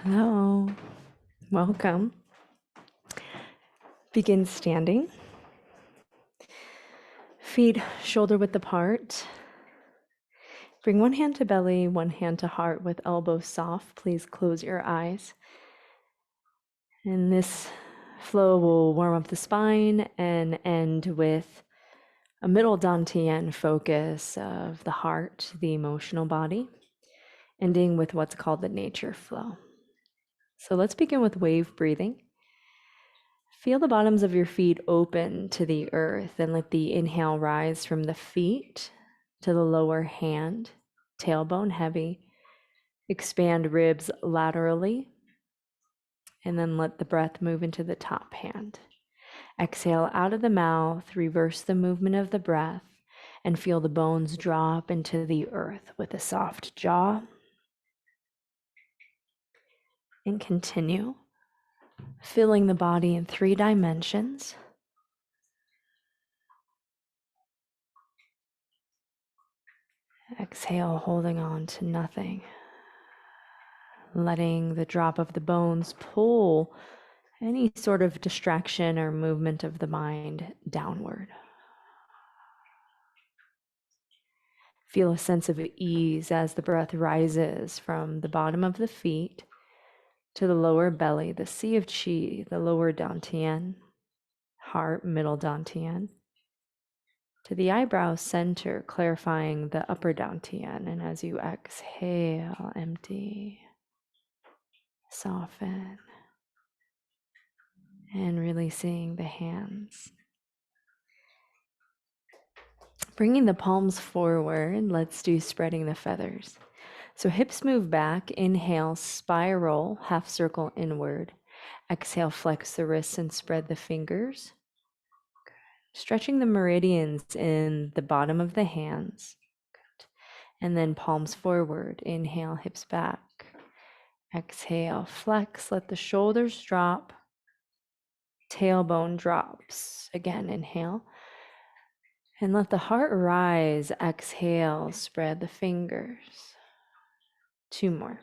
Hello, welcome. Begin standing. Feet shoulder width apart. Bring one hand to belly, one hand to heart with elbows soft. Please close your eyes. And this flow will warm up the spine and end with a middle Dantian focus of the heart, the emotional body, ending with what's called the nature flow. So let's begin with wave breathing. Feel the bottoms of your feet open to the earth and let the inhale rise from the feet to the lower hand, tailbone heavy. Expand ribs laterally, and then let the breath move into the top hand. Exhale out of the mouth, reverse the movement of the breath, and feel the bones drop into the earth with a soft jaw. And continue, filling the body in 3 dimensions. Exhale, holding on to nothing. Letting the drop of the bones pull any sort of distraction or movement of the mind downward. Feel a sense of ease as the breath rises from the bottom of the feet to the lower belly, the sea of chi, the lower dantian, heart, middle dantian, to the eyebrow center, clarifying the upper dantian. And as you exhale, empty, soften, and releasing the hands. Bringing the palms forward, let's do spreading the feathers. So hips move back, inhale, spiral, half circle inward. Exhale, flex the wrists and spread the fingers. Stretching the meridians in the bottom of the hands. Good. And then palms forward, inhale, hips back. Exhale, flex, let the shoulders drop. Tailbone drops. Again, inhale. And let the heart rise. Exhale, spread the fingers. 2 more.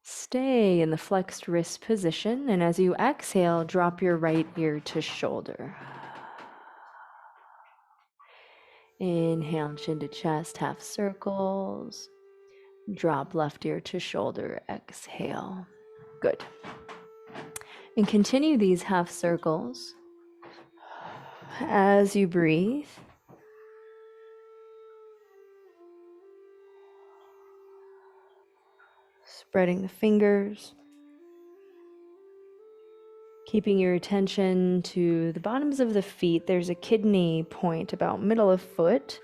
Stay in the flexed wrist position, and as you exhale, drop your right ear to shoulder. Inhale, chin to chest, half circles. Drop left ear to shoulder, exhale. Good. And continue these half circles as you breathe. Spreading the fingers. Keeping your attention to the bottoms of the feet. There's a kidney point about middle of foot.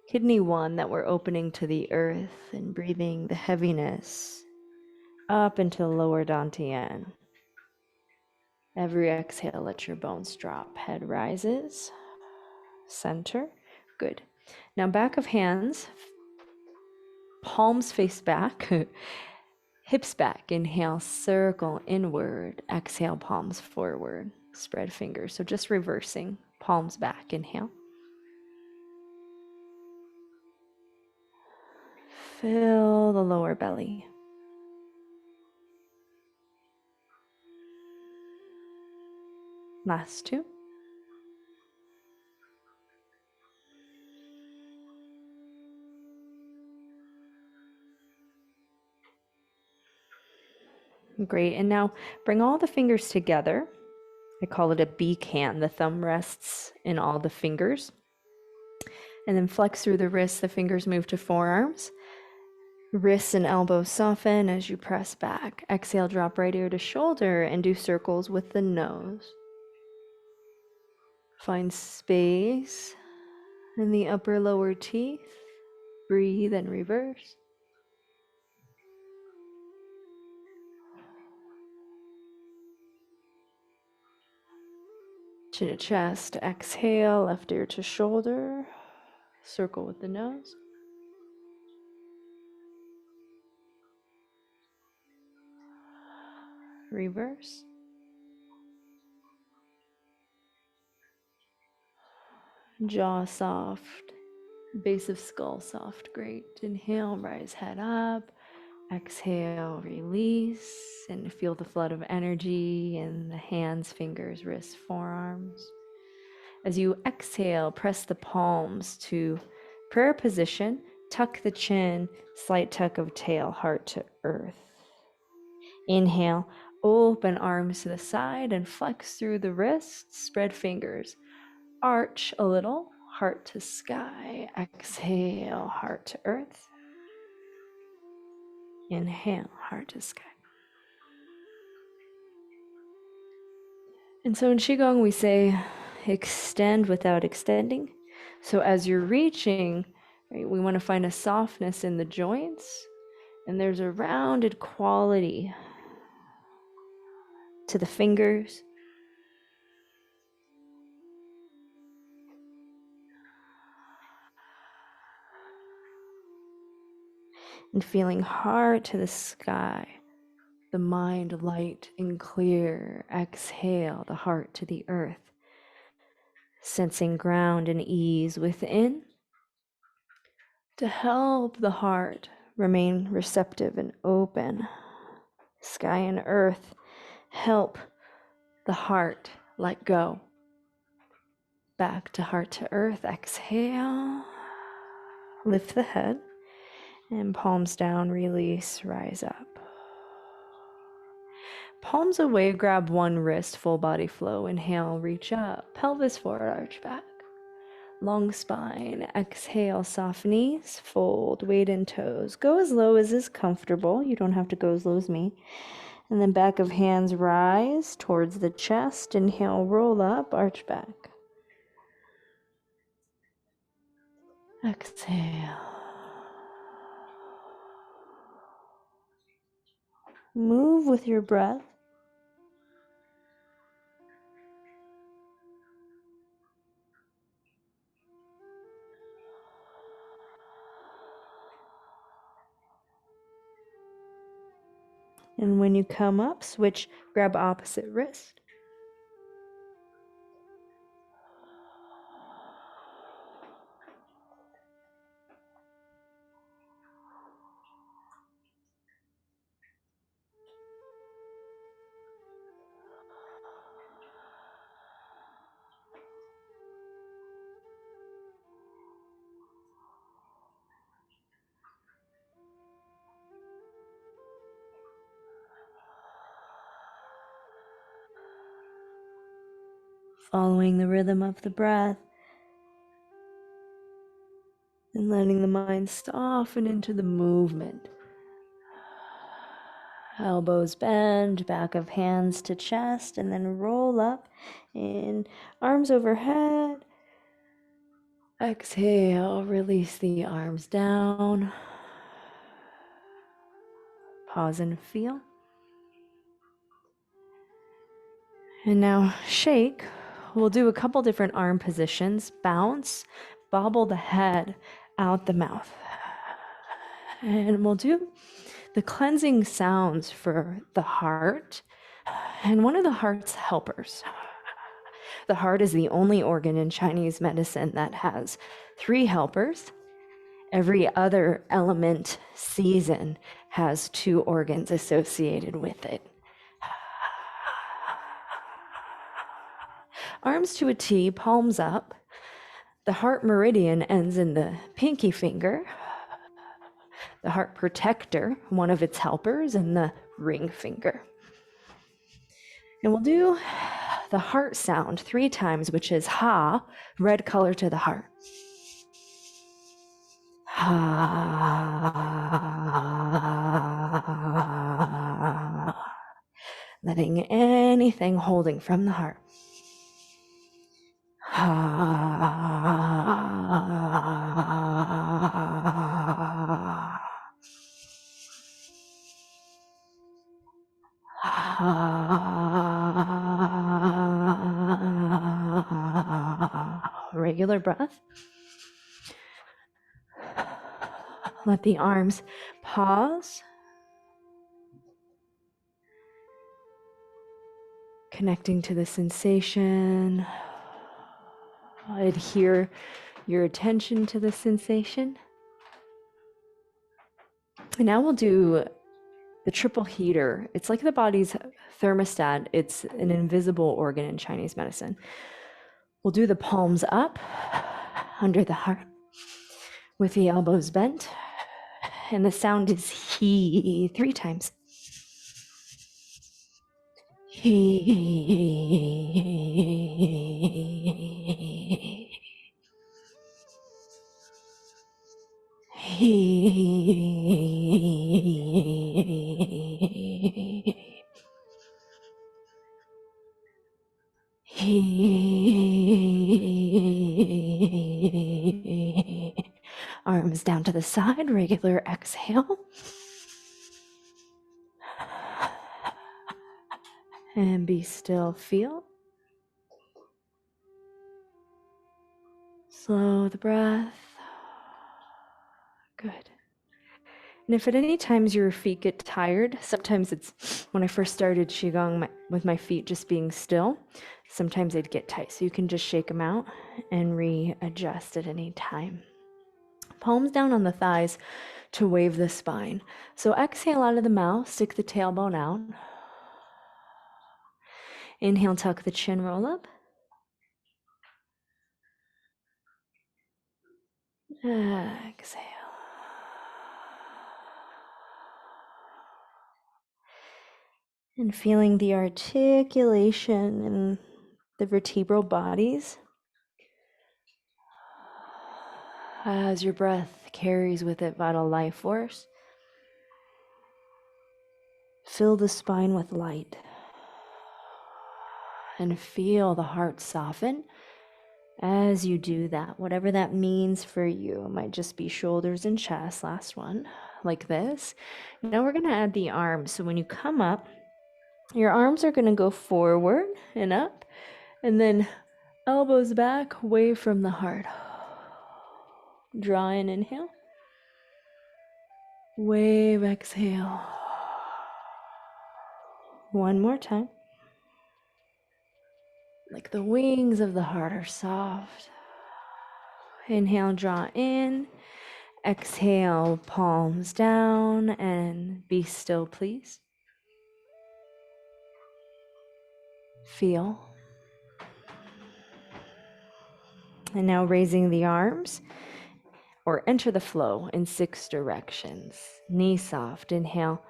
Kidney 1 that we're opening to the earth and breathing the heaviness up into the lower dantian. Every exhale, let your bones drop. Head rises. Center. Good. Now back of hands. Palms face back. Hips back. Inhale, circle inward. Exhale, palms forward. Spread fingers. So just reversing. Palms back. Inhale. Fill the lower belly. Last 2. Great. And now bring all the fingers together. I call it a beak hand. The thumb rests in all the fingers. And then flex through the wrists. The fingers move to forearms. Wrists and elbows soften as you press back. Exhale, drop right ear to shoulder and do circles with the nose. Find space in the upper lower teeth. Breathe and reverse. Chin to chest. Exhale, left ear to shoulder. Circle with the nose. Reverse. Jaw soft, base of skull soft. Great. Inhale, rise head up. Exhale, release, and feel the flood of energy in the hands, fingers, wrists, forearms. As you exhale, press the palms to prayer position, tuck the chin, slight tuck of tail, heart to earth. Inhale, open arms to the side and flex through the wrists, spread fingers. Arch a little, heart to sky. Exhale, heart to earth. Inhale, heart to sky. And so in Qigong, we say extend without extending. So as you're reaching, right, we want to find a softness in the joints, and there's a rounded quality to the fingers. And feeling heart to the sky, the mind light and clear. Exhale, the heart to the earth. Sensing ground and ease within to help the heart remain receptive and open. Sky and earth help the heart let go. Back to heart to earth. Exhale. Lift the head and palms down, release, rise up. Palms away, grab one wrist, full body flow. Inhale, reach up, pelvis forward, arch back. Long spine, exhale, soft knees, fold, weight in toes. Go as low as is comfortable. You don't have to go as low as me. And then back of hands rise towards the chest. Inhale, roll up, arch back. Exhale. Move with your breath. And when you come up, switch, grab opposite wrist. Following the rhythm of the breath and letting the mind soften into the movement. Elbows bend, back of hands to chest, and then roll up in arms overhead. Exhale, release the arms down. Pause and feel. And now shake. We'll do a couple different arm positions. Bounce, bobble the head out the mouth. And we'll do the cleansing sounds for the heart and one of the heart's helpers. The heart is the only organ in Chinese medicine that has 3 helpers. Every other element season has 2 organs associated with it. Arms to a T, palms up. The heart meridian ends in the pinky finger. The heart protector, one of its helpers, and the ring finger. And we'll do the heart sound 3 times, which is ha, red color to the heart. Ha. Letting anything holding from the heart. Regular breath. Let the arms pause. Connecting to the sensation Adhere your attention to the sensation. And now we'll do the triple heater. It's like the body's thermostat. It's an invisible organ in Chinese medicine. We'll do the palms up under the heart with the elbows bent. And the sound is he 3 times. He. Arms down to the side, regular exhale. And be still, feel. Slow the breath. Good. And if at any times your feet get tired, sometimes it's when I first started Qigong with my feet just being still, sometimes they'd get tight. So you can just shake them out and readjust at any time. Palms down on the thighs to wave the spine. So exhale out of the mouth, stick the tailbone out. Inhale, tuck the chin, roll up. Exhale. And feeling the articulation in the vertebral bodies as your breath carries with it vital life force. Fill the spine with light and feel the heart soften as you do that, whatever that means for you. It might just be shoulders and chest, last one, like this. Now we're gonna add the arms. So when you come up, your arms are gonna go forward and up, and then elbows back, away from the heart. Draw in, inhale. Wave, exhale. One more time. Like the wings of the heart are soft. Inhale, draw in. Exhale, palms down, and be still, please. Feel. And now raising the arms, or enter the flow in 6 directions. Knee soft, inhale.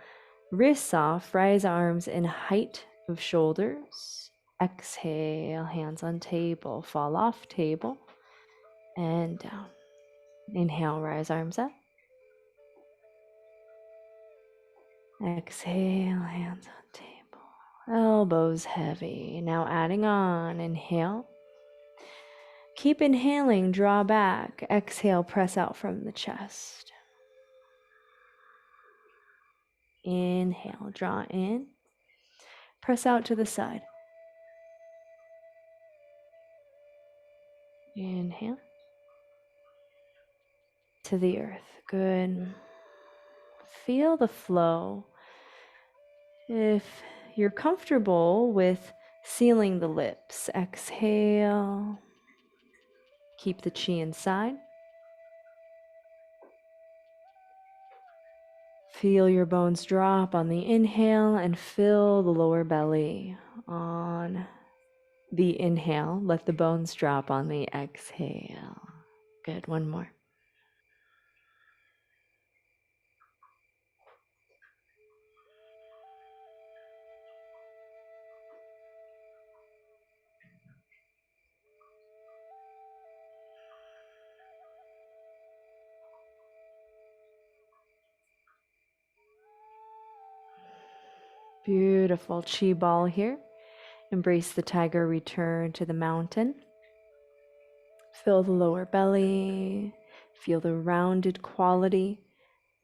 Wrists soft, rise arms in height of shoulders. Exhale, hands on table, fall off table, and down. Inhale, rise arms up. Exhale, hands on table. Elbows heavy. Now adding on, inhale. Keep inhaling, draw back. Exhale, press out from the chest. Inhale, draw in. Press out to the side. Inhale. To the earth. Good. Feel the flow. If you're comfortable with sealing the lips, exhale. Keep the chi inside. Feel your bones drop on the inhale and fill the lower belly on the inhale. Let the bones drop on the exhale. Good, one more. Beautiful chi ball here. Embrace the tiger, return to the mountain. Fill the lower belly. Feel the rounded quality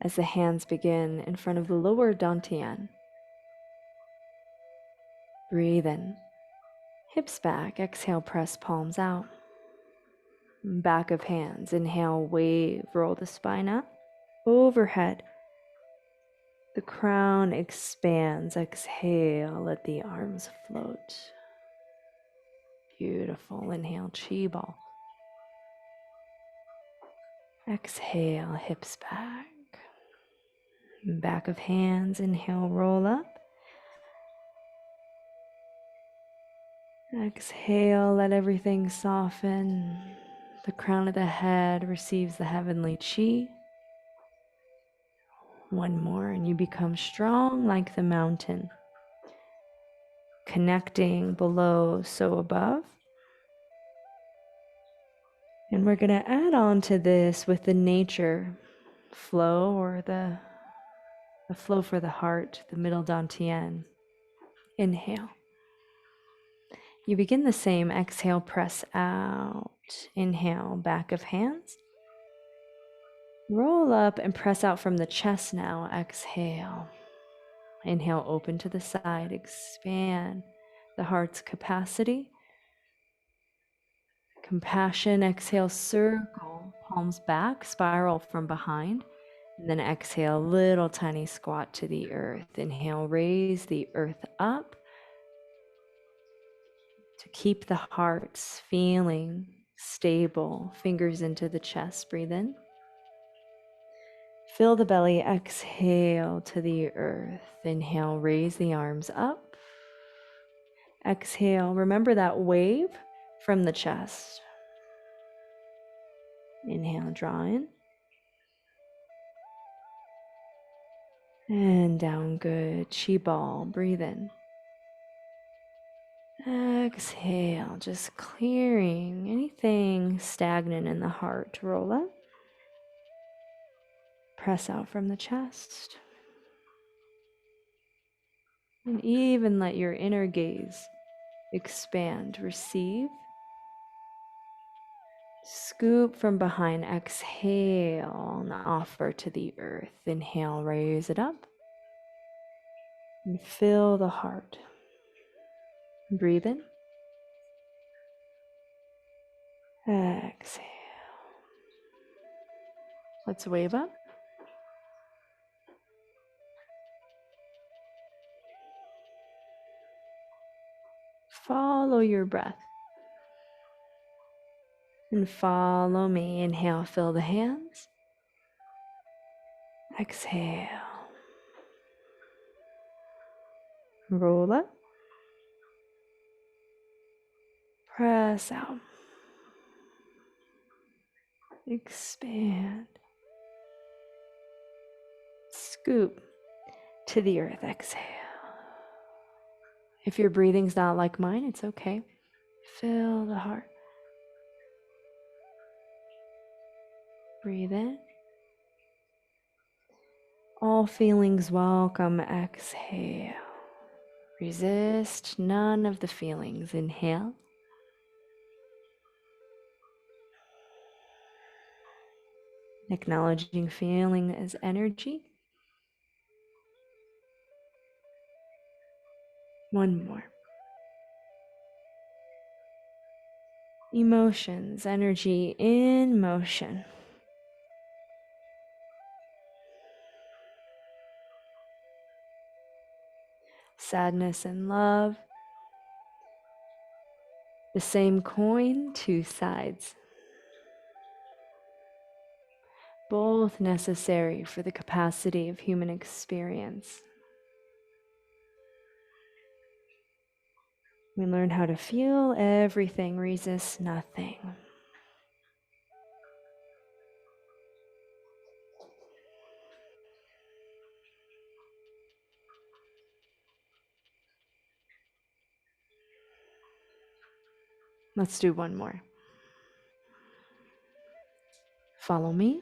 as the hands begin in front of the lower dantian. Breathe in. Hips back. Exhale, press palms out. Back of hands. Inhale, wave, roll the spine up. Overhead. The crown expands. Exhale, let the arms float. Beautiful. Inhale, chi ball. Exhale, hips back. Back of hands, inhale, roll up. Exhale, let everything soften. The crown of the head receives the heavenly chi. One more, and you become strong like the mountain, connecting below, so above. And we're going to add on to this with the nature flow, or the flow for the heart, the middle dantian. Inhale. You begin the same. Exhale, press out. Inhale, back of hands. Roll up and press out from the chest now. Exhale. Inhale, open to the side. Expand the heart's capacity. Compassion. Exhale, circle. Palms back, spiral from behind. And then exhale, little tiny squat to the earth. Inhale, raise the earth up to keep the hearts feeling stable. Fingers into the chest. Breathe in. Fill the belly. Exhale to the earth. Inhale, raise the arms up. Exhale, remember that wave from the chest. Inhale, draw in. And down, good. Chi ball, breathe in. Exhale, just clearing anything stagnant in the heart. Roll up. Press out from the chest. And even let your inner gaze expand. Receive. Scoop from behind. Exhale and offer to the earth. Inhale, raise it up. And fill the heart. Breathe in. Exhale. Let's wave up. Follow your breath. And follow me. Inhale, fill the hands. Exhale. Roll up. Press out. Expand. Scoop to the earth. Exhale. If your breathing's not like mine, it's okay. Fill the heart. Breathe in. All feelings welcome. Exhale. Resist none of the feelings. Inhale. Acknowledging feeling as energy. One more. Emotions, energy in motion. Sadness and love. The same coin, two sides. Both necessary for the capacity of human experience. We learn how to feel everything, resist nothing. Let's do one more. Follow me.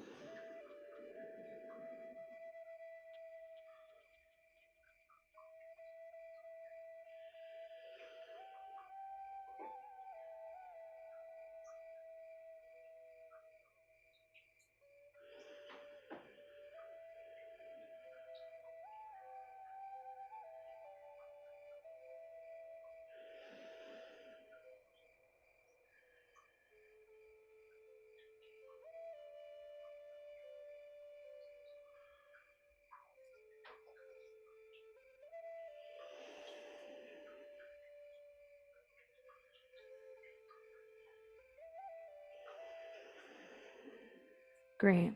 Great.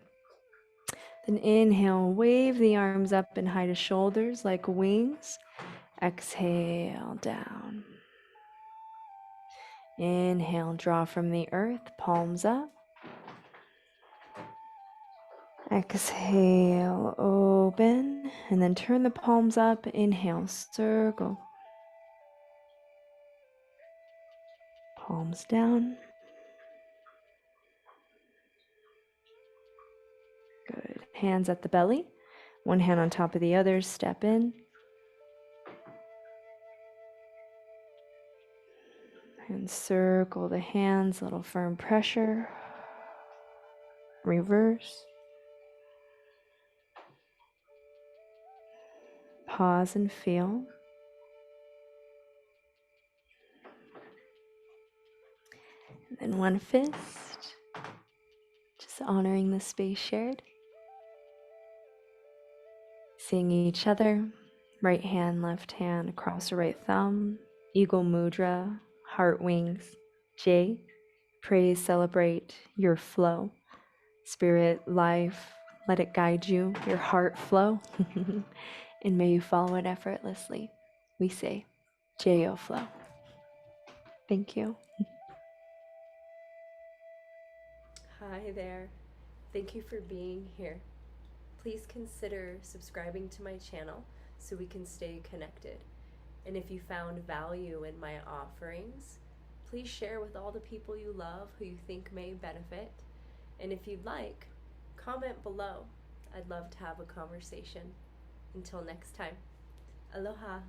Then inhale, wave the arms up and high to shoulders like wings. Exhale down. Inhale, draw from the earth, palms up. Exhale, open, and then turn the palms up. Inhale, circle. Palms down. Good. Hands at the belly. One hand on top of the other. Step in. And circle the hands, little firm pressure. Reverse. Pause and feel. And then one fist. Just honoring the space shared. Seeing each other. Right hand, left hand across the right thumb. Eagle mudra. Heart wings. J. Praise, celebrate your flow. Spirit, life, let it guide you, your heart flow. And may you follow it effortlessly. We say, J-O flow. Thank you. Hi there. Thank you for being here. Please consider subscribing to my channel so we can stay connected. And if you found value in my offerings, please share with all the people you love who you think may benefit. And if you'd like, comment below. I'd love to have a conversation. Until next time, aloha.